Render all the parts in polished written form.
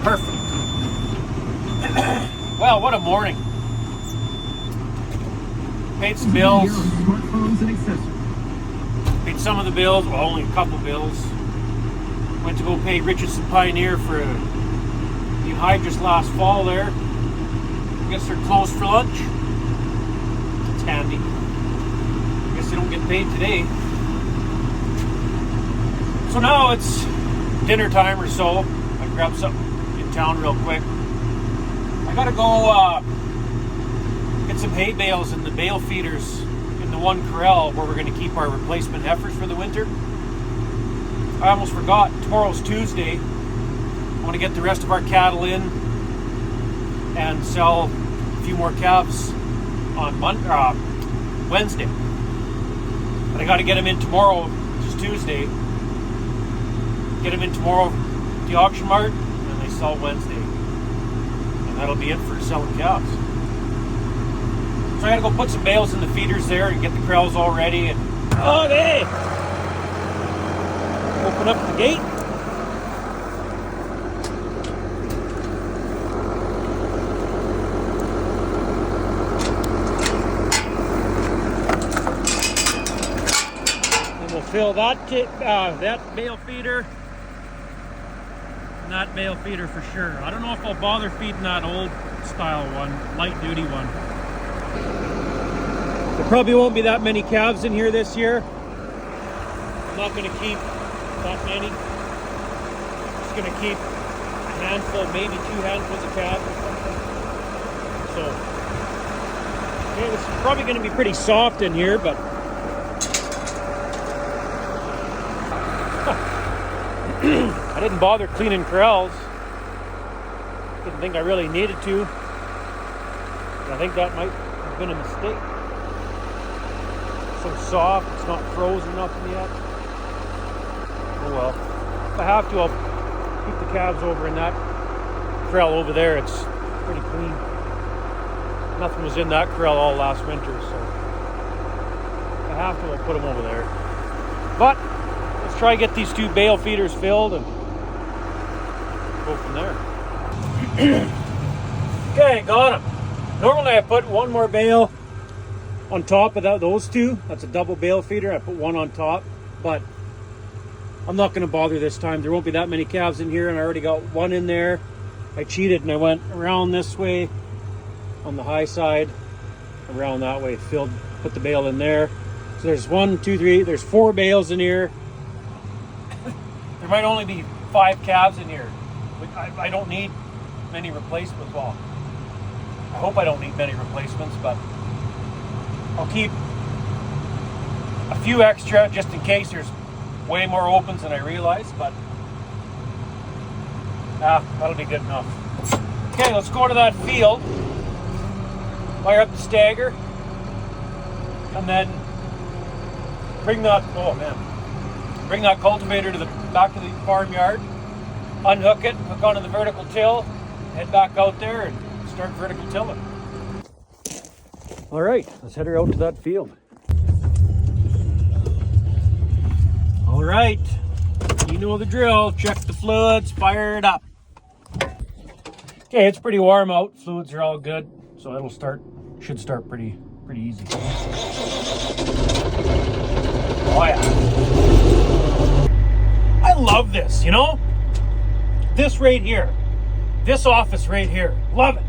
Perfect. Well, what a morning. Paid some bills. Paid some of the bills, well, only a couple bills. Went to go pay Richardson Pioneer for a new hydrants last fall there. I guess they're closed for lunch. It's handy. I guess they don't get paid today. So now it's dinner time or so. I grabbed something in town real quick. I gotta go get some hay bales and the bale feeders in the one corral where we're gonna keep our replacement heifers for the winter. I almost forgot, tomorrow's Tuesday. I want to get the rest of our cattle in and sell a few more calves on Wednesday. But I got to get them in tomorrow, which is Tuesday. Get them in tomorrow at the auction mart, and they sell Wednesday. And that'll be it for selling calves. So I got to go put some bales in the feeders there and get the corrals all ready. And okay, open up the gate. Fill that bale feeder and that bale feeder for sure. I don't know if I'll bother feeding that old style one, light duty one. There probably won't be that many calves in here this year. I'm not going to keep that many. Just going to keep a handful, maybe 2 handfuls of calves or something. So yeah, it's probably going to be pretty soft in here, but I didn't bother cleaning corrals. Didn't think I really needed to. And I think that might have been a mistake. So soft, it's not frozen nothing yet. Oh well. If I have to, I'll keep the calves over in that corral over there. It's pretty clean. Nothing was in that corral all last winter, so if I have to, I'll put them over there. But let's try to get these 2 bale feeders filled and go from there. Okay, got them. Normally I put 1 more bale on top of those 2. That's a double bale feeder. I put 1 on top, but I'm not going to bother this time. There won't be that many calves in here, and I already got 1 in there. I cheated and I went around this way on the high side, around that way, filled, put the bale in there. So there's 1, 2, 3, there's 4 bales in here. There might only be 5 calves in here. I don't need many replacements. Well, I hope I don't need many replacements, but I'll keep a few extra just in case there's way more opens than I realize, but that'll be good enough. Okay, let's go to that field, wire up the stagger, and then bring that cultivator to the back of the farmyard, unhook it, hook onto the vertical till, head back out there and start vertical tilling. All right, let's head her out to that field. All right, you know the drill. Check the fluids, fire it up. Okay, it's pretty warm out. Fluids are all good, so should start pretty easy. Oh yeah. I love this, you know? This right here. This office right here. Love it.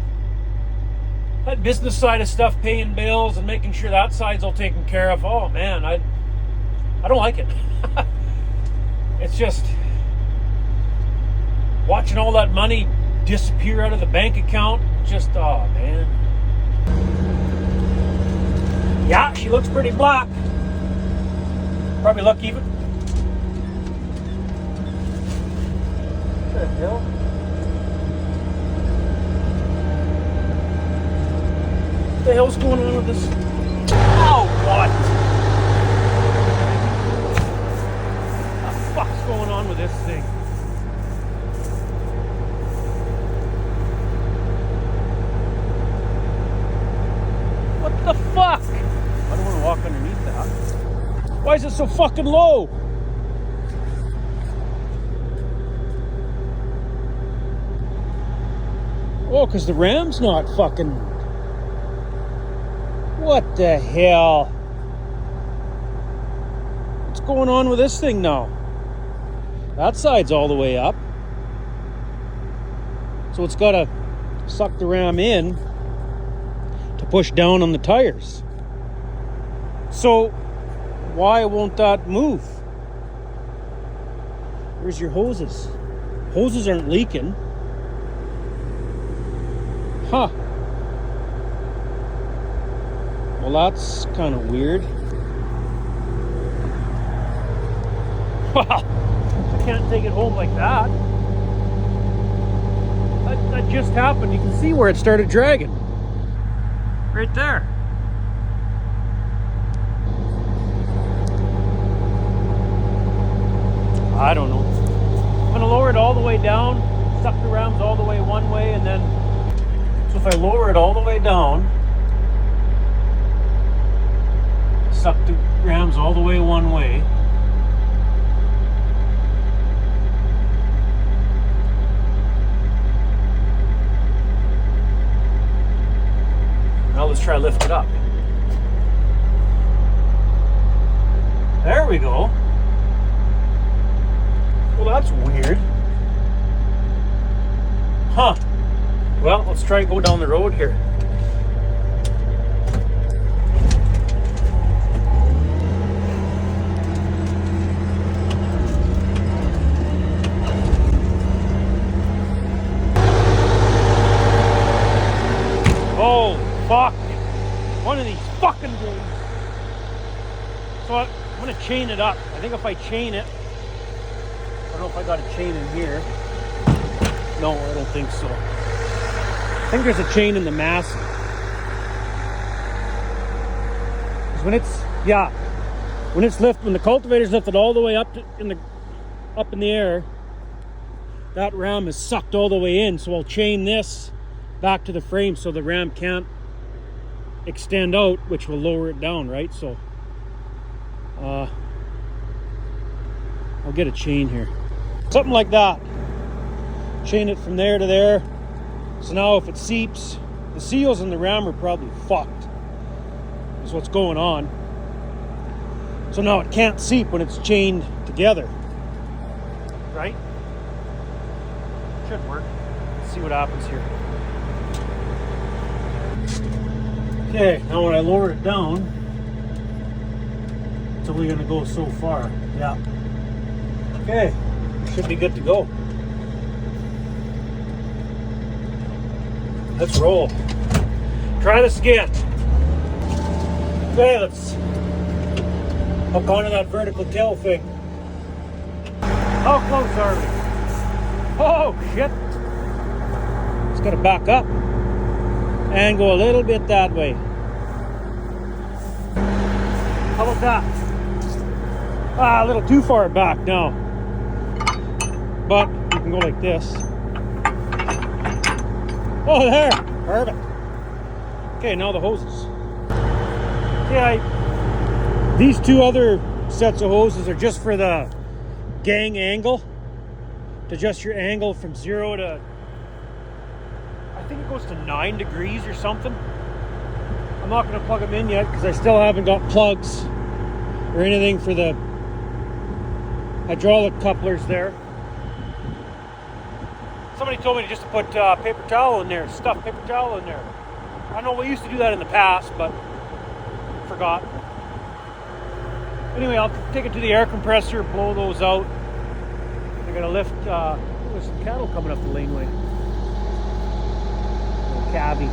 That business side of stuff, paying bills and making sure that side's all taken care of. Oh man, I don't like it. It's just watching all that money disappear out of the bank account. Just, oh man. Yeah, she looks pretty black. Probably look even. What the hell? What the hell's going on with this? Oh, what? What the fuck's going on with this thing? What the fuck? I don't want to walk underneath that. Why is it so fucking low? Oh, because the ram's not fucking... What the hell? What's going on with this thing now? That side's all the way up. So it's got to suck the ram in to push down on the tires. So why won't that move? Where's your hoses? Hoses aren't leaking. Huh. Well, that's kind of weird. Wow. I can't take it home like that. That just happened. You can see where it started dragging. Right there. I don't know. I'm going to lower it all the way down, suck the rams all the way one way, and then... So if I lower it all the way down, suck the rams all the way one way, now let's try to lift it up. There we go. Well, that's weird. Huh. Well, let's try and go down the road here. Oh, fuck. One of these fucking days. So I'm going to chain it up. I think if I chain it, I don't know if I got a chain in here. No, I don't think so. I think there's a chain in the mast. Because when it's when the cultivator's lifted all the way up in the air, that ram is sucked all the way in. So I'll chain this back to the frame so the ram can't extend out, which will lower it down, right? So I'll get a chain here. Something like that. Chain it from there to there. So now if it seeps, the seals in the ram are probably fucked. Is what's going on. So now it can't seep when it's chained together. Right? Should work. Let's see what happens here. Okay, now when I lower it down, it's only going to go so far. Yeah. Okay, should be good to go. Let's roll. Try this again. Okay, let's hook onto that vertical tail thing. How close are we? Oh, shit. It's got to back up and go a little bit that way. How about that? A little too far back now. But you can go like this. Oh, there. Perfect. Okay, now the hoses. Okay, these two other sets of hoses are just for the gang angle. To adjust your angle from 0 to, I think it goes to 9 degrees or something. I'm not going to plug them in yet because I still haven't got plugs or anything for the hydraulic couplers there. Somebody told me just to put paper towel in there, stuff paper towel in there. I know we used to do that in the past, but forgot. Anyway, I'll take it to the air compressor, blow those out. I gotta lift, there's some cattle coming up the laneway. Calvy.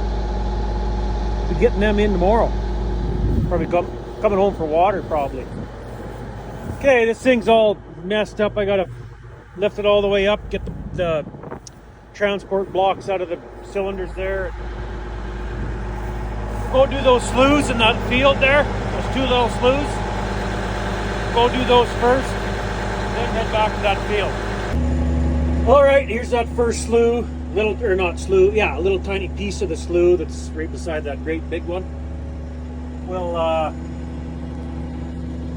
Be getting them in tomorrow. Probably coming home for water, probably. Okay, this thing's all messed up. I gotta lift it all the way up, get the transport blocks out of the cylinders there. Go do those sloughs in that field there, those two little sloughs. Go do those first, then head back to that field. All right, here's that first slough, a little tiny piece of the slough that's right beside that great big one. Well,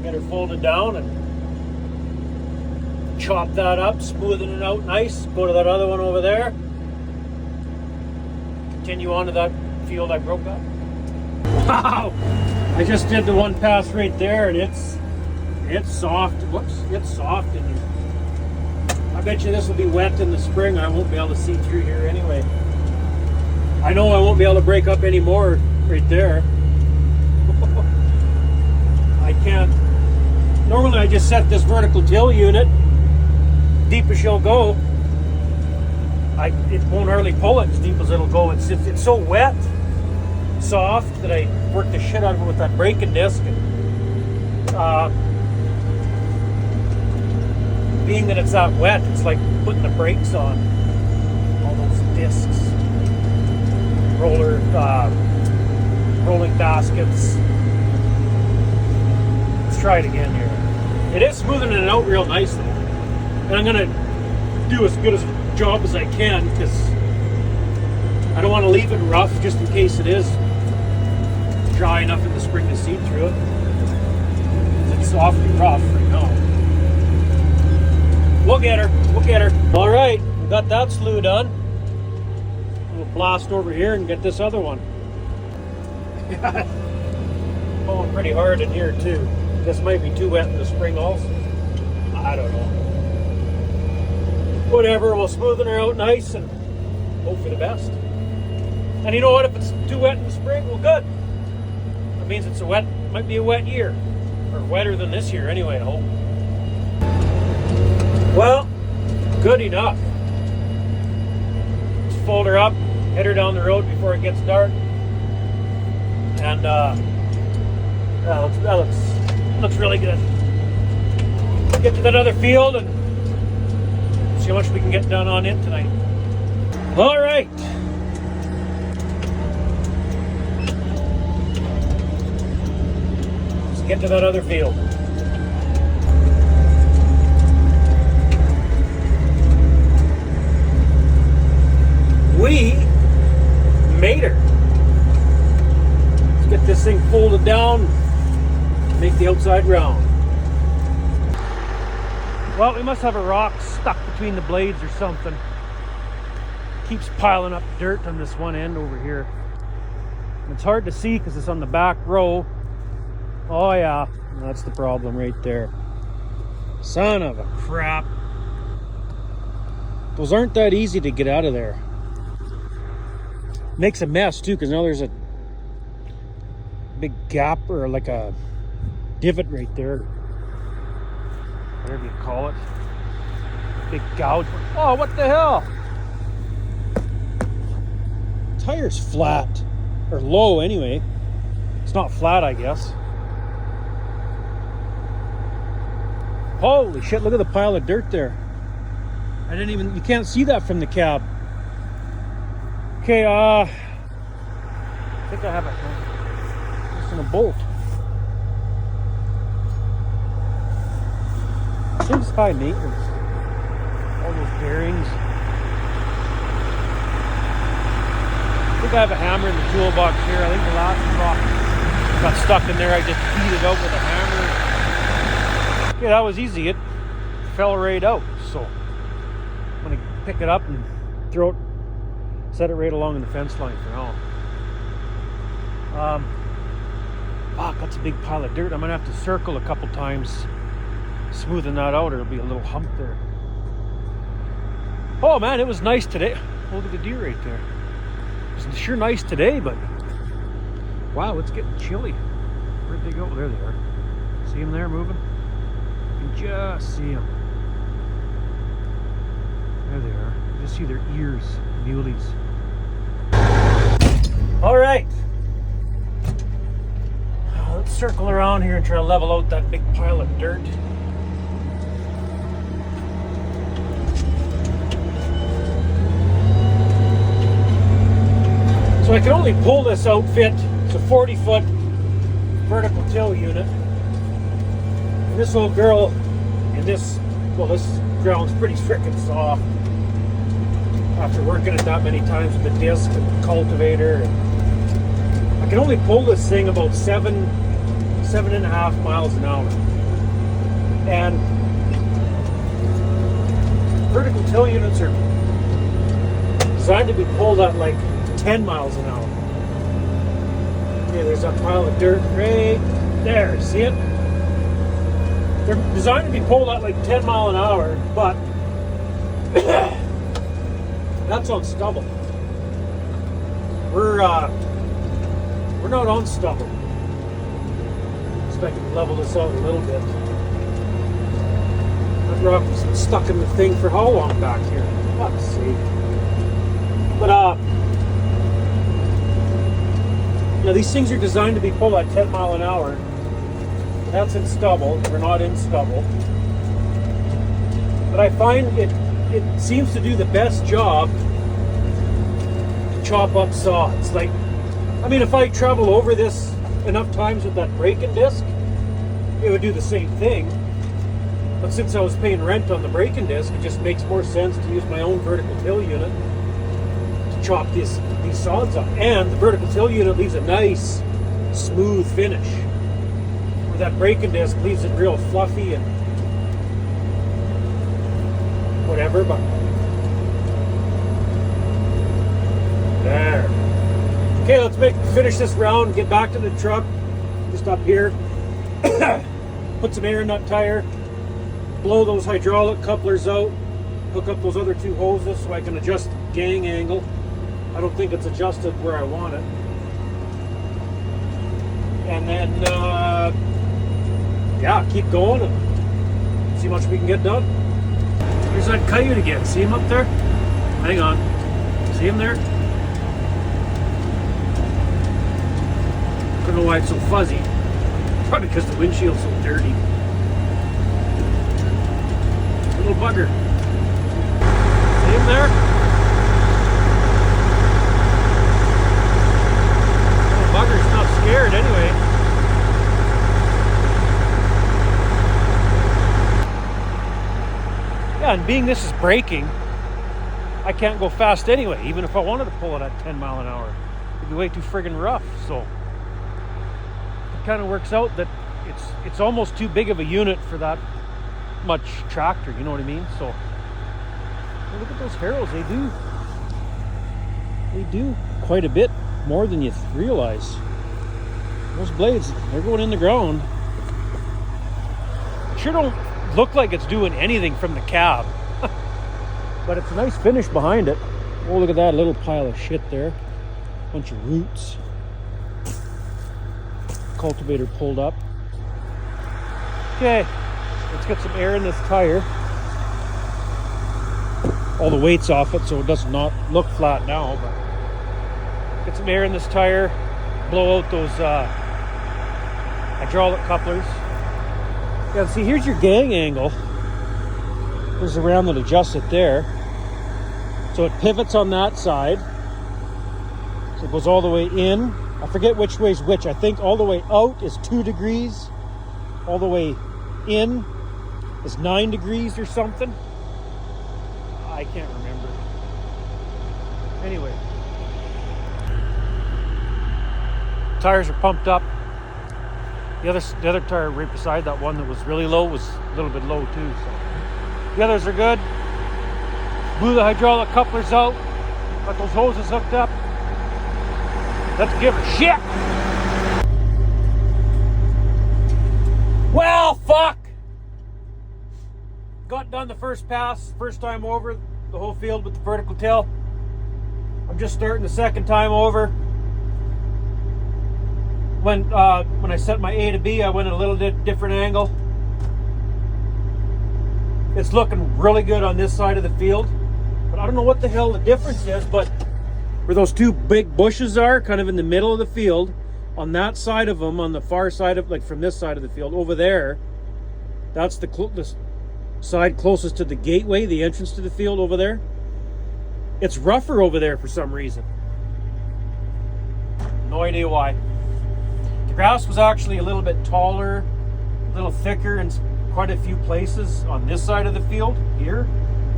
Get her folded down and chop that up, smoothing it out nice. Go to that other one over there. Continue on to that field I broke up. Wow! I just did the one pass right there, and it's soft. Whoops, it's soft in here. I bet you this will be wet in the spring. I won't be able to see through here anyway. I know I won't be able to break up any more right there. I can't. Normally I just set this vertical till unit deep as she'll go. It won't hardly pull it as deep as it'll go. It's so wet, soft, that I work the shit out of it with that braking disc. And, being that it's that wet, it's like putting the brakes on all those discs, rolling baskets. Let's try it again here. It is smoothing it out real nice though, and I'm gonna do as good a job as I can because I don't want to leave it rough just in case it is dry enough in the spring to see through it. It's awfully rough right now. We'll get her. We'll get her. All right, we got that slew done. We'll blast over here and get this other one. Pulling pretty hard in here too. This might be too wet in the spring also. I don't know. Whatever, we'll smoothen her out nice and hope for the best. And you know what? If it's too wet in the spring, well, good. That means it's might be a wet year, or wetter than this year anyway. I hope. Well, good enough. Let's fold her up, head her down the road before it gets dark, and that looks really good. Get to that other field and see how much we can get done on it tonight. All right. Let's get to that other field. We made her. Let's get this thing folded down, make the outside round. Well, we must have a rock stuck between the blades or something. Keeps piling up dirt on this one end over here. And it's hard to see because it's on the back row. Oh yeah, that's the problem right there. Son of a crap. Those aren't that easy to get out of there. Makes a mess too, because now there's a big gap or like a divot right there. Whatever you call it. Big gouge. Oh, what the hell? Tire's flat. Or low anyway. It's not flat, I guess. Holy shit, look at the pile of dirt there. You can't see that from the cab. Okay, I think I have it. Just in a bolt. Seems high maintenance. All those bearings. I think I have a hammer in the toolbox here. I think the last rock got stuck in there. I just beat it out with a hammer. Okay, that was easy. It fell right out. So I'm gonna pick it up and throw it. Set it right along the fence line for now. Fuck, that's a big pile of dirt. I'm gonna have to circle a couple times, smoothing that out, or it'll be a little hump there. Oh man, it was nice today. Look at the deer right there. It's sure nice today, but wow, it's getting chilly. Where'd they go? There they are. See them there moving? You can just see them. There they are. You just see their ears, muleys. All right, let's circle around here and try to level out that big pile of dirt. So I can only pull this outfit. It's a 40-foot vertical till unit. And this old girl in this ground's pretty frickin' soft. After working it that many times with the disc and the cultivator, I can only pull this thing about 7.5 miles an hour. And vertical till units are designed to be pulled at like 10 miles an hour. Okay, there's that pile of dirt right there. See it? They're designed to be pulled at like 10 mile an hour, but that's on stubble. We're not on stubble. Expect to level this out a little bit. That rock was stuck in the thing for how long back here? Let's see. But yeah, these things are designed to be pulled at 10 mile an hour. That's in stubble. We're not in stubble. But I find it seems to do the best job to chop up sods. Like, I mean, if I travel over this enough times with that braking disc, it would do the same thing. But since I was paying rent on the braking disc, it just makes more sense to use my own vertical till unit to chop these sods up. And the vertical till unit leaves a nice, smooth finish. Where that braking disc leaves it real fluffy and whatever, but there. Okay, let's finish this round, get back to the truck, just up here, put some air in that tire, blow those hydraulic couplers out, hook up those other two hoses so I can adjust the gang angle. I don't think it's adjusted where I want it. And then, yeah, keep going and see how much we can get done. Here's that coyote again. See him up there? Hang on. See him there? I don't know why it's so fuzzy. Probably because the windshield's so dirty. Little bugger. See him there? Little bugger's not scared anyway. Yeah, and being this is braking, I can't go fast anyway, even if I wanted to pull it at 10 mile an hour. It'd be way too friggin' rough, so it kind of works out that it's almost too big of a unit for that much tractor, you know what I mean? So look at those harrows, they do quite a bit more than you realize. Those blades, they're going in the ground. Sure don't look like it's doing anything from the cab. But it's a nice finish behind it. Oh, look at that little pile of shit there. Bunch of roots. Cultivator pulled up. Okay, let's get some air in this tire. All the weight's off it, so it does not look flat now, but get some air in this tire, blow out those hydraulic couplers. Yeah, see, here's your gang angle. There's a round that adjusts it there. So it pivots on that side. So it goes all the way in. I forget which way is which. I think all the way out is 2 degrees. All the way in is 9 degrees or something. I can't remember. Anyway. Tires are pumped up. The other tire right beside that one that was really low was a little bit low too. So the others are good. Blew the hydraulic couplers out. Got those hoses hooked up. Let's give it a shit. Well, fuck. Got done the first pass, first time over the whole field with the vertical till. I'm just starting the second time over. When I set my A to B, I went at a little bit different angle. It's looking really good on this side of the field. But I don't know what the hell the difference is, but where those two big bushes are, kind of in the middle of the field, on that side of them, on the far side of, like from this side of the field, over there, that's the side closest to the gateway, the entrance to the field over there. It's rougher over there for some reason. No idea why. The grass was actually a little bit taller, a little thicker in quite a few places on this side of the field here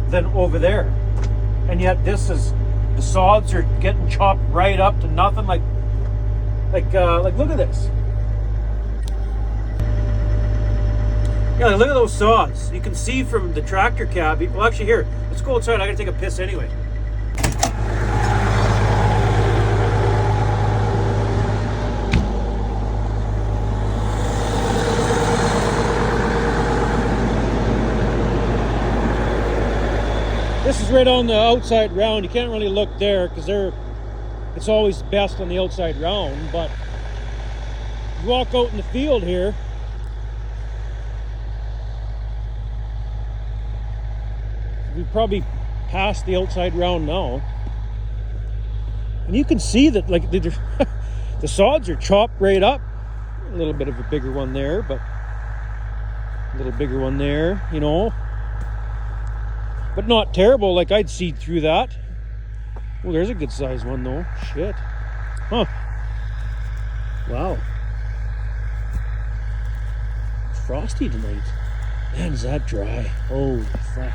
than over there. And yet this is, the sods are getting chopped right up to nothing. Like look at this. Yeah, look at those saws. You can see from the tractor cab. Well, actually, here, let's go outside. I gotta take a piss anyway. This is right on the outside round. You can't really look there because it's always best on the outside round, but you walk out in the field here, we've probably passed the outside round now, and you can see that like the sods are chopped right up. A little bit of a bigger one there, but a little bigger one there, you know, but not terrible. Like I'd see through that. Well, there's a good size one though. Shit. Huh. Wow. It's frosty tonight. Man, is that dry. Holy fuck.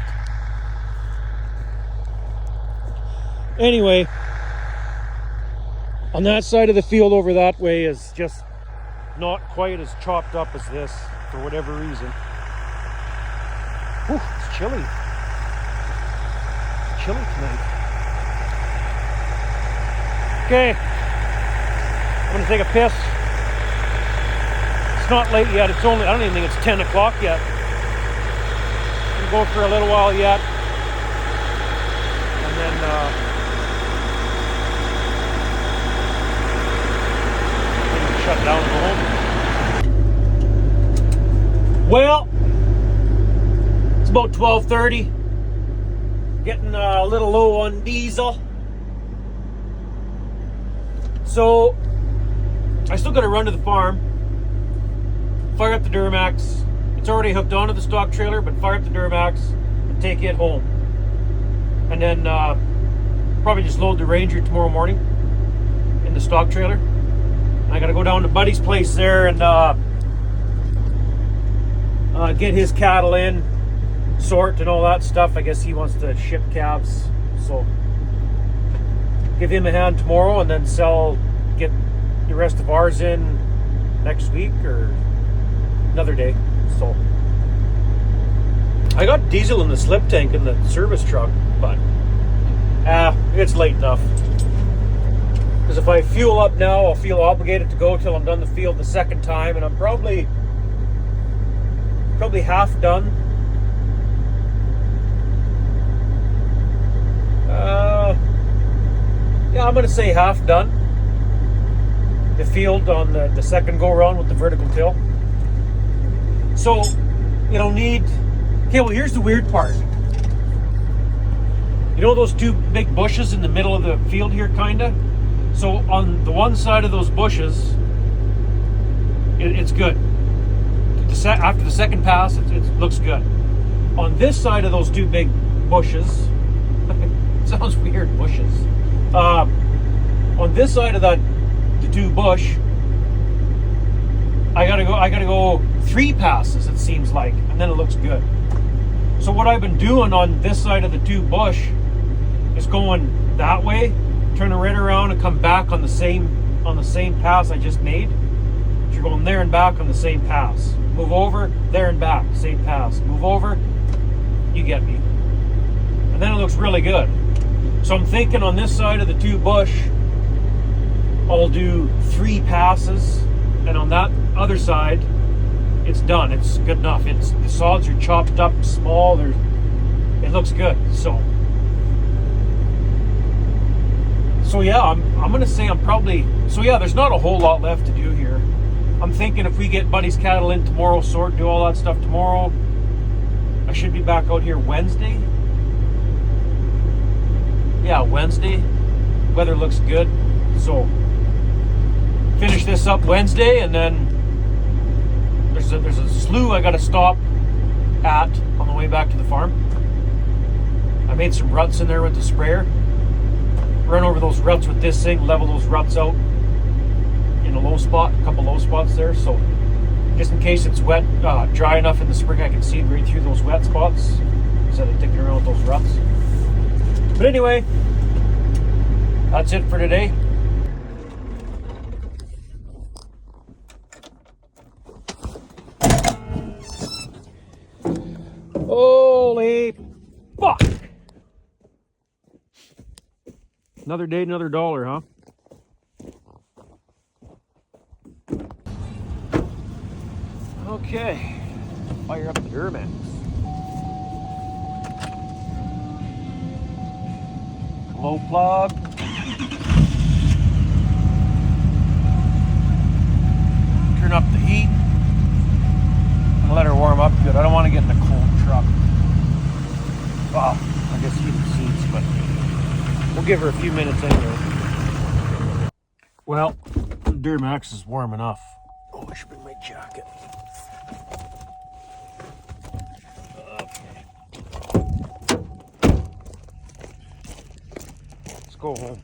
Anyway, on that side of the field over that way is just not quite as chopped up as this for whatever reason. Whew, it's chilly. It's chilly tonight. Okay, I'm gonna take a piss. It's not late yet. It's only, I don't even think it's 10 o'clock yet. I'm gonna go for a little while yet. And then, shut down and go home. Well, it's about 12:30. Getting a little low on diesel. So, I still got to run to the farm, fire up the Duramax. It's already hooked onto the stock trailer, but fire up the Duramax and take it home. And then probably just load the Ranger tomorrow morning in the stock trailer. And I got to go down to Buddy's place there and get his cattle in, sort and all that stuff. I guess he wants to ship calves, so give him a hand tomorrow and then get the rest of ours in next week or another day. So I got diesel in the slip tank in the service truck, but it's late enough. Because if I fuel up now, I'll feel obligated to go till I'm done the field the second time, and I'm probably half done. Yeah, I'm going to say half done. The field on the second go around with the vertical till. So, it'll need... Okay, well here's the weird part. You know those two big bushes in the middle of the field here, kinda? So on the one side of those bushes, it's good. After the second pass, it looks good. On this side of those two big bushes, sounds weird, bushes. On this side of the two bush, I gotta go 3 passes, it seems like, and then it looks good. So what I've been doing on this side of the 2 bush is going that way, turning right around and come back on the same pass I just made. So you're going there and back on the same pass. Move over, there and back, same pass. Move over, you get me. And then it looks really good. So I'm thinking on this side of the 2 bush, I'll do 3 passes, and on that other side, it's done. It's good enough. The sods are chopped up small. It looks good. So yeah, I'm gonna say I'm probably. So yeah, there's not a whole lot left to do here. I'm thinking if we get Buddy's cattle in tomorrow, sort, do all that stuff tomorrow, I should be back out here Wednesday. Yeah, Wednesday. Weather looks good. So finish this up Wednesday, and then there's a slough I gotta stop at on the way back to the farm. I made some ruts in there with the sprayer. Run over those ruts with this thing, level those ruts out in a low spot, a couple low spots there. So just in case it's wet, dry enough in the spring, I can seed right through those wet spots instead of digging around with those ruts. But anyway, that's it for today. Fuck! Another day, another dollar, huh? Okay, fire up the Duramax. Low plug. Turn up the heat. And let her warm up good. I don't want to get in a cold truck. Well, I guess heat the seats, but we'll give her a few minutes anyway. Well, the Duramax is warm enough. Oh, I should bring my jacket. Okay. Let's go home.